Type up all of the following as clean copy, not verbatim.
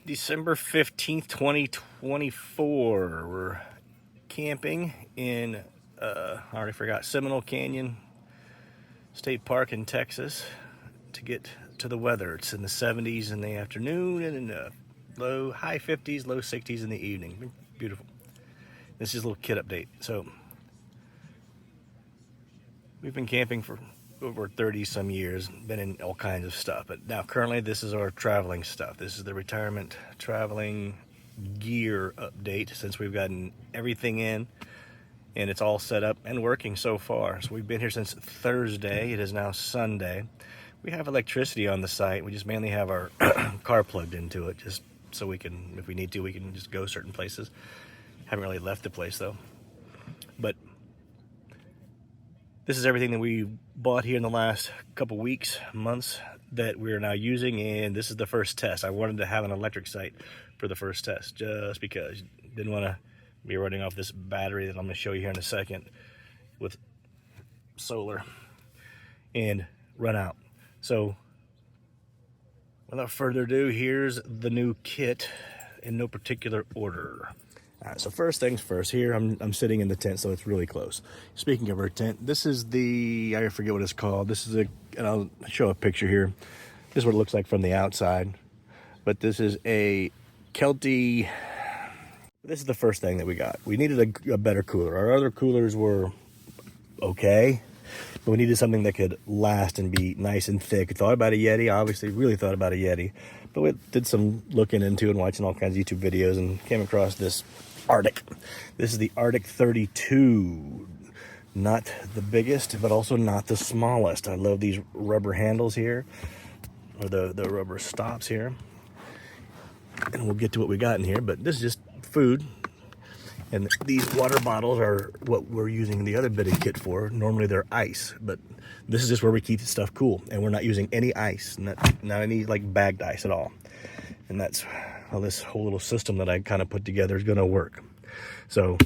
December 15th, 2024. We're camping in, I already forgot, Seminole Canyon State Park in Texas to get to the weather. It's in the 70s in the afternoon and in the high 50s, low 60s in the evening. Beautiful. This is a little kit update. So we've been camping for over 30 some years, been in all kinds of stuff, but now currently this is our traveling stuff. This is the retirement traveling gear update, since we've gotten everything in and it's all set up and working so far. So we've been here since Thursday. It is now Sunday. We have electricity on the site. We just mainly have our car plugged into it, just so we can, if we need to, we can just go certain places. Haven't really left the place though. But this is everything that we bought here in the last couple weeks, months, that we're now using, and this is the first test. I wanted to have an electric site for the first test, just because. Didn't want to be running off this battery that I'm going to show you here in a second with solar and run out. So without further ado, here's the new kit in no particular order. All right, so first things first, here I'm sitting in the tent, so it's really close. Speaking of our tent, this is the, I forget what it's called. This is and I'll show a picture here. This is what it looks like from the outside. But this is a Kelty. This is the first thing that we got. We needed a better cooler. Our other coolers were okay, but we needed something that could last and be nice and thick. We thought about a Yeti, obviously, really thought about a Yeti. But we did some looking into and watching all kinds of YouTube videos and came across this Arctic. This is the Arctic 32. Not the biggest, but also not the smallest. I love these rubber handles here, or the rubber stops here. And we'll get to what we got in here, but this is just food. And these water bottles are what we're using the other bit of kit for. Normally they're ice, but this is just where we keep the stuff cool. And we're not using any ice, not any like bagged ice at all. And that's how this whole little system that I kind of put together is going to work. So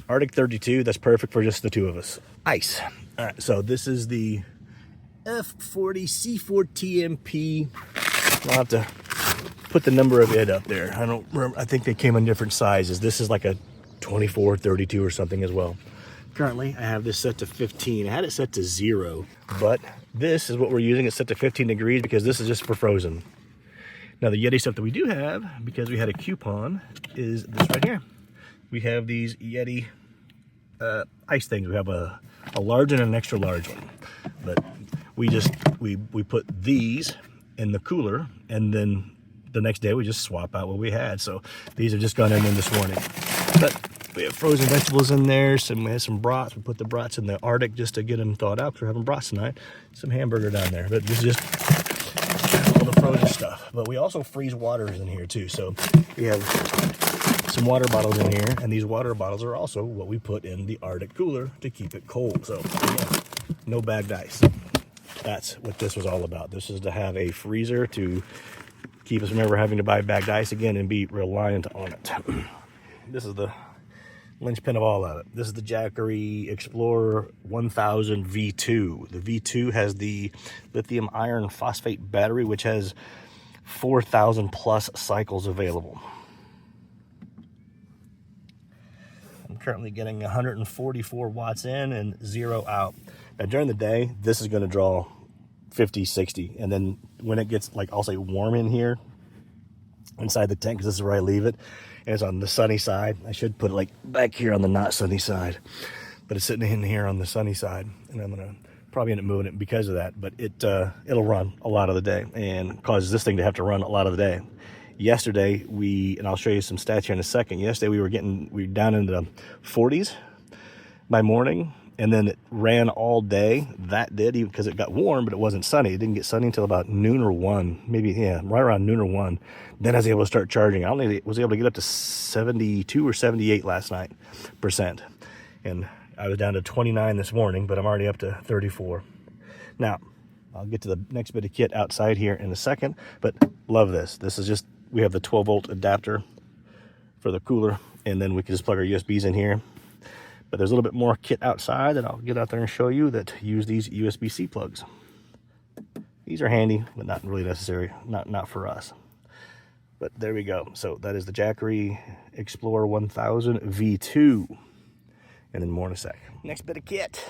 Arctic 32, that's perfect for just the two of us. Ice. All right, so this is the F40 C4 TMP. I'll have to put the number of it up there. I don't remember. I think they came in different sizes. This is like a 24, 32 or something as well. Currently, I have this set to 15. I had it set to 0, but this is what we're using. It's set to 15 degrees because this is just for frozen. Now, the Yeti stuff that we do have, because we had a coupon, is this right here. We have these Yeti ice things. We have a large and an extra large one. But we put these in the cooler, and then the next day we just swap out what we had. So these have just gone in this morning. But we have frozen vegetables in there. We have some brats. We put the brats in the Arctic just to get them thawed out, because we're having brats tonight. Some hamburger down there. But this is just all the frozen stuff. But we also freeze waters in here too. So we have some water bottles in here, and these water bottles are also what we put in the Arctic cooler to keep it cold. So again, no bagged ice. That's what this was all about. This is to have a freezer to keep us from ever having to buy bagged ice again and be reliant on it. This is the linchpin of all of it. This is the Jackery Explorer 1000 V2. The V2 has the lithium iron phosphate battery, which has 4,000 plus cycles available. I'm currently getting 144 watts in and 0 out. Now during the day, this is going to draw 50, 60. And then when it gets, like, I'll say warm in here inside the tent, because this is where I leave it, and it's on the sunny side. I should put it like back here on the not sunny side, but it's sitting in here on the sunny side, and I'm gonna probably end up moving it because of that. But it'll run a lot of the day and causes this thing to have to run a lot of the day. Yesterday and I'll show you some stats here in a second. Yesterday we were down into the 40s by morning, and then it ran all day. That did, even because it got warm, but it wasn't sunny. It didn't get sunny until about noon or 1, maybe, yeah, right around noon or 1. Then I was able to start charging. I only was able to get up to 72 or 78 last night %. And I was down to 29 this morning, but I'm already up to 34. Now, I'll get to the next bit of kit outside here in a second, but love this. This is just, we have the 12-volt adapter for the cooler, and then we can just plug our USBs in here. But there's a little bit more kit outside that I'll get out there and show you that use these USB-C plugs. These are handy, but not really necessary, not for us. But there we go. So that is the Jackery Explorer 1000 V2. And then more in a sec. Next bit of kit.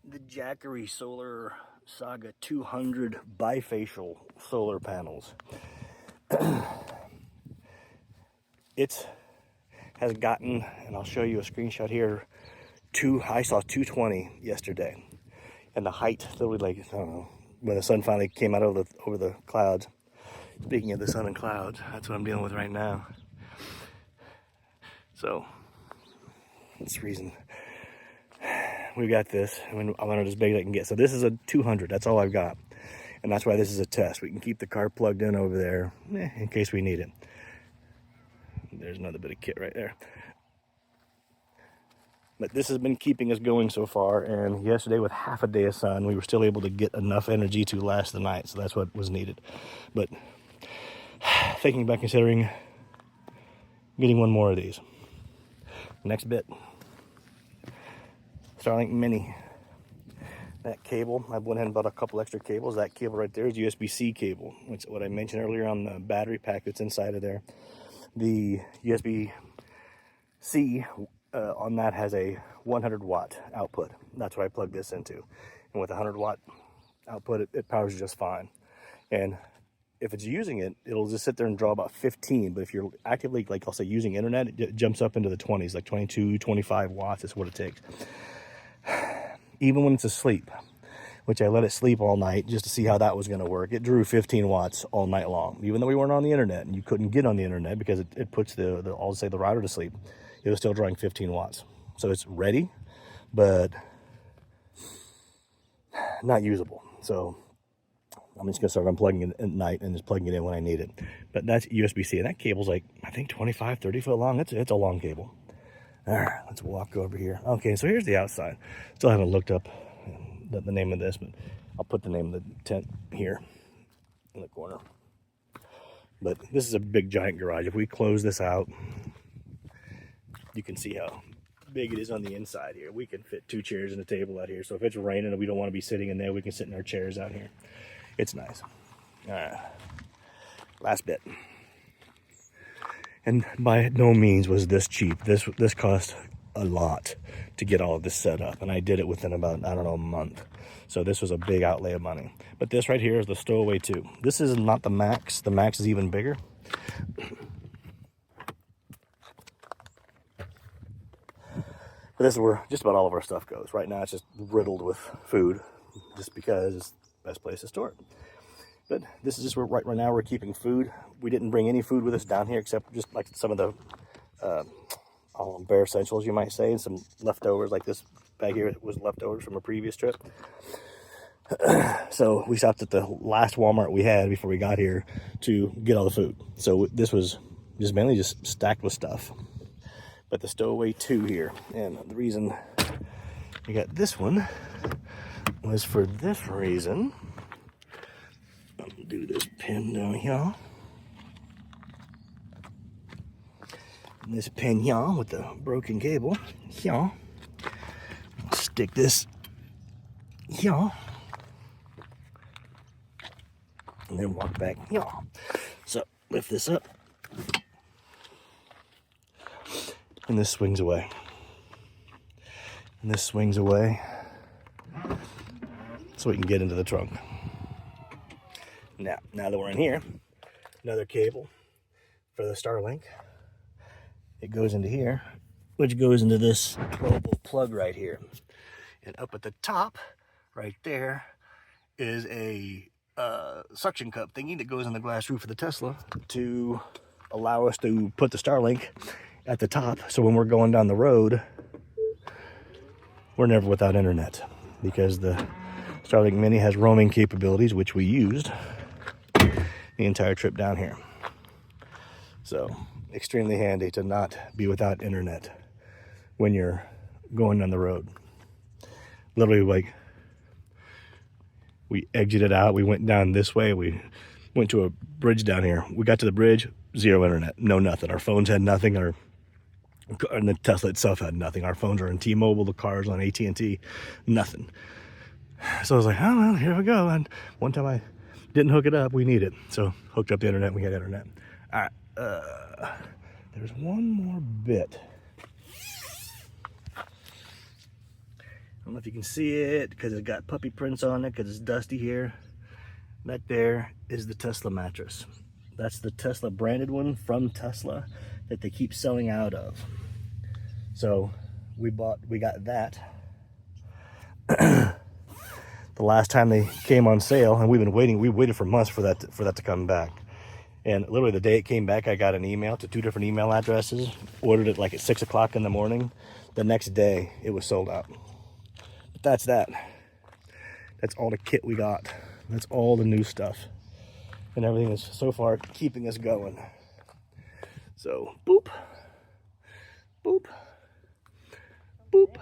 The Jackery Solar Saga 200 bifacial solar panels. It has gotten, and I'll show you a screenshot here, I saw 220 yesterday. And the height, literally like, I don't know, when the sun finally came out over the clouds. Speaking of the sun and clouds, that's what I'm dealing with right now. So, that's the reason we got this. I mean, I want it as big as I can get. So this is a 200, that's all I've got. And that's why this is a test. We can keep the car plugged in over there in case we need it. There's another bit of kit right there. But this has been keeping us going so far, and yesterday with half a day of sun, we were still able to get enough energy to last the night, so that's what was needed. But thinking about considering getting one more of these. Next bit, Starlink Mini. That cable, I went ahead and bought a couple extra cables. That cable right there is USB-C cable, which is what I mentioned earlier on the battery pack that's inside of there. The USB-C on that has a 100 watt output. That's what I plugged this into. And with a 100 watt output, it powers just fine. And if it's using it, it'll just sit there and draw about 15. But if you're actively, like I'll say, using internet, it jumps up into the 20s, like 22, 25 watts is what it takes. Even when it's asleep, which I let it sleep all night just to see how that was going to work, it drew 15 watts all night long. Even though we weren't on the internet and you couldn't get on the internet because it puts I'll say the router to sleep, it was still drawing 15 watts. So it's ready, but not usable. So I'm just gonna start unplugging it at night and just plugging it in when I need it. But that's USB-C, and that cable's like, I think 25, 30 foot long. It's a long cable. All right, let's walk over here. Okay, so here's the outside. Still haven't looked up the name of this, but I'll put the name of the tent here in the corner. But this is a big giant garage. If we close this out, you can see how big it is on the inside here. We can fit 2 chairs and a table out here. So if it's raining and we don't want to be sitting in there, we can sit in our chairs out here. It's nice. All right, last bit. And by no means was this cheap. This cost a lot to get all of this set up, and I did it within about, I don't know, a month. So this was a big outlay of money. But this right here is the Stowaway 2. This is not the Max. The Max is even bigger. But this is where just about all of our stuff goes. Right now it's just riddled with food, just because it's the best place to store it. But this is just where right now we're keeping food. We didn't bring any food with us down here except just like some of the bare essentials, you might say, and some leftovers. Like this bag here was leftovers from a previous trip. So we stopped at the last Walmart we had before we got here to get all the food. So this was just mainly just stacked with stuff. But the Stowaway 2 here, and the reason we got this one was for this reason. Do this pin down here. And this pin here with the broken cable here. Stick this here. And then walk back here. So lift this up. And this swings away. And this swings away so we can get into the trunk. Now that we're in here, another cable for the Starlink. It goes into here, which goes into this 12-volt plug right here. And up at the top, right there, is a suction cup thingy that goes in the glass roof of the Tesla to allow us to put the Starlink at the top. So when we're going down the road, we're never without internet, because the Starlink Mini has roaming capabilities, which we used the entire trip down here. So extremely handy to not be without internet when you're going down the road. Literally, like, we exited out, we went down this way, we went to a bridge down here. We got to the bridge, zero internet, no nothing. Our phones had nothing, and the Tesla itself had nothing. Our phones are in T-Mobile, the car's on AT&T, nothing. So I was like, oh well, here we go. And one time I Didn't hook it up, we need it. So hooked up the internet, we had internet. All right, there's one more bit. I don't know if you can see it because it's got puppy prints on it because it's dusty here. That there is the Tesla mattress. That's the Tesla branded one from Tesla that they keep selling out of. So we got that the last time they came on sale, and we've been waiting. We waited for months for that to come back. And literally the day it came back, I got an email to 2 different email addresses. Ordered it like at 6 o'clock in the morning. The next day, it was sold out. But that's that. That's all the kit we got. That's all the new stuff. And everything is so far keeping us going. So, boop, boop, boop.